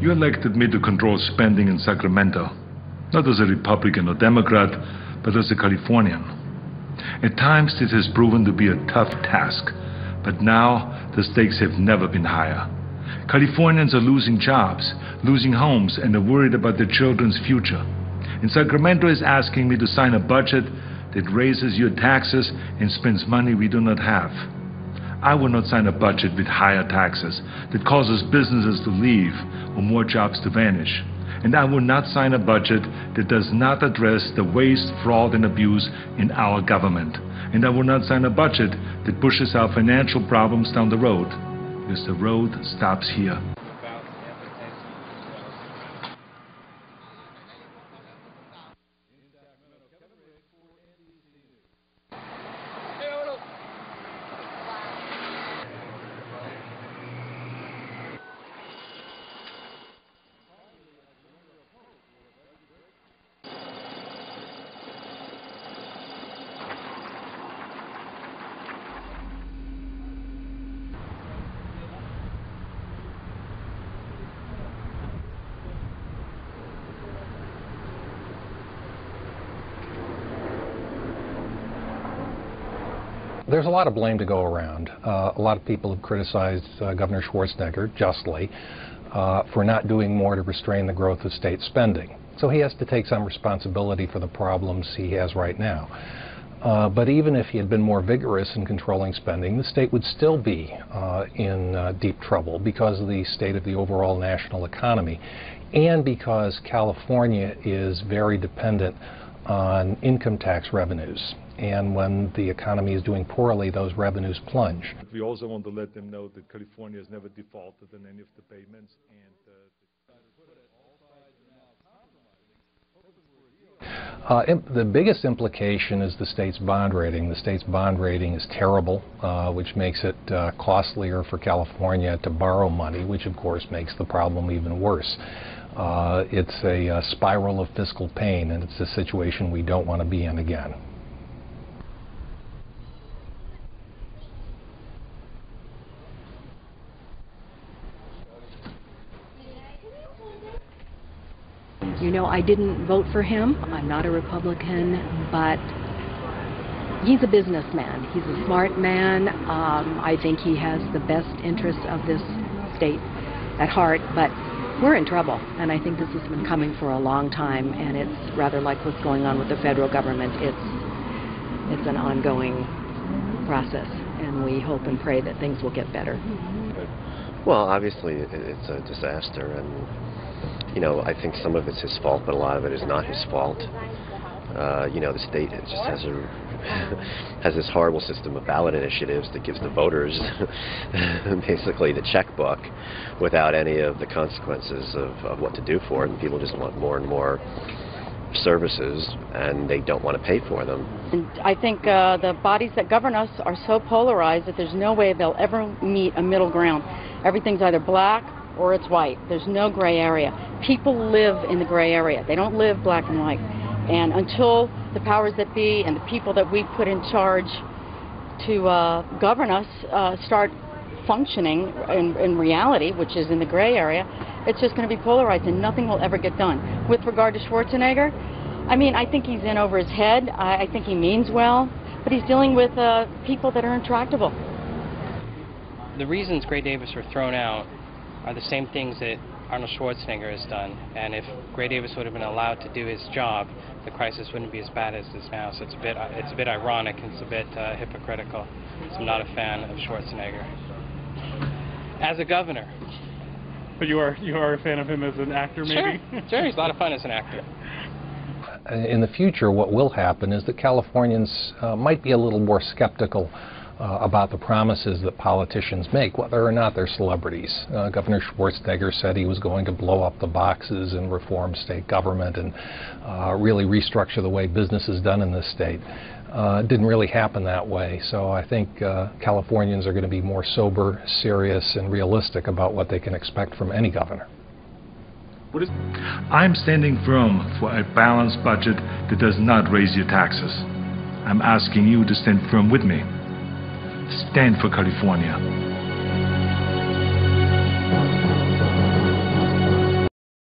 You elected me to control spending in Sacramento, not as a Republican or Democrat, but as a Californian. At times it has proven to be a tough task, but now the stakes have never been higher. Californians are losing jobs, losing homes, and are worried about their children's future. And Sacramento is asking me to sign a budget that raises your taxes and spends money we do not have. I will not sign a budget with higher taxes that causes businesses to leave or more jobs to vanish. And I will not sign a budget that does not address the waste, fraud, and abuse in our government. And I will not sign a budget that pushes our financial problems down the road, because the road stops here. There's a lot of blame to go around. A lot of people have criticized Governor Schwarzenegger, justly, for not doing more to restrain the growth of state spending. So he has to take some responsibility for the problems he has right now. But even if he had been more vigorous in controlling spending, the state would still be in deep trouble because of the state of the overall national economy and because California is very dependent on income tax revenues. And when the economy is doing poorly, those revenues plunge. We also want to let them know that California has never defaulted on any of the payments. The biggest implication is the state's bond rating. The state's bond rating is terrible, which makes it costlier for California to borrow money, which of course makes the problem even worse. It's a spiral of fiscal pain, and it's a situation we don't want to be in again. You know, I didn't vote for him. I'm not a Republican, but he's a businessman. He's a smart man. I think he has the best interests of this state at heart, but we're in trouble, and I think this has been coming for a long time, and it's rather like what's going on with the federal government. It's an ongoing process, and we hope and pray that things will get better. Well, obviously it's a disaster, and you know, I think some of it's his fault, but a lot of it is not his fault. You know, the state just has this horrible system of ballot initiatives that gives the voters basically the checkbook without any of the consequences of what to do for it, and people just want more and more services, and they don't want to pay for them. And I think the bodies that govern us are so polarized that there's no way they'll ever meet a middle ground. Everything's either black or it's white. There's no gray area. People live in the gray area. They don't live black and white. And until the powers that be and the people that we put in charge to govern us start functioning in reality, which is in the gray area, it's just going to be polarized and nothing will ever get done. With regard to Schwarzenegger, I mean, I think he's in over his head. I think he means well, but he's dealing with people that are intractable. The reasons Gray Davis were thrown out are the same things that Arnold Schwarzenegger has done, and if Gray Davis would have been allowed to do his job, the crisis wouldn't be as bad as it is now. So it's a bit ironic and it's a bit hypocritical. So I'm not a fan of Schwarzenegger as a governor. But you are a fan of him as an actor, maybe? Sure, he's a lot of fun as an actor. In the future, what will happen is that Californians might be a little more skeptical about the promises that politicians make, whether or not they're celebrities. Governor Schwarzenegger said he was going to blow up the boxes and reform state government and really restructure the way business is done in this state. It didn't really happen that way, so I think Californians are going to be more sober, serious, and realistic about what they can expect from any governor. I'm standing firm for a balanced budget that does not raise your taxes. I'm asking you to stand firm with me. Stand for California.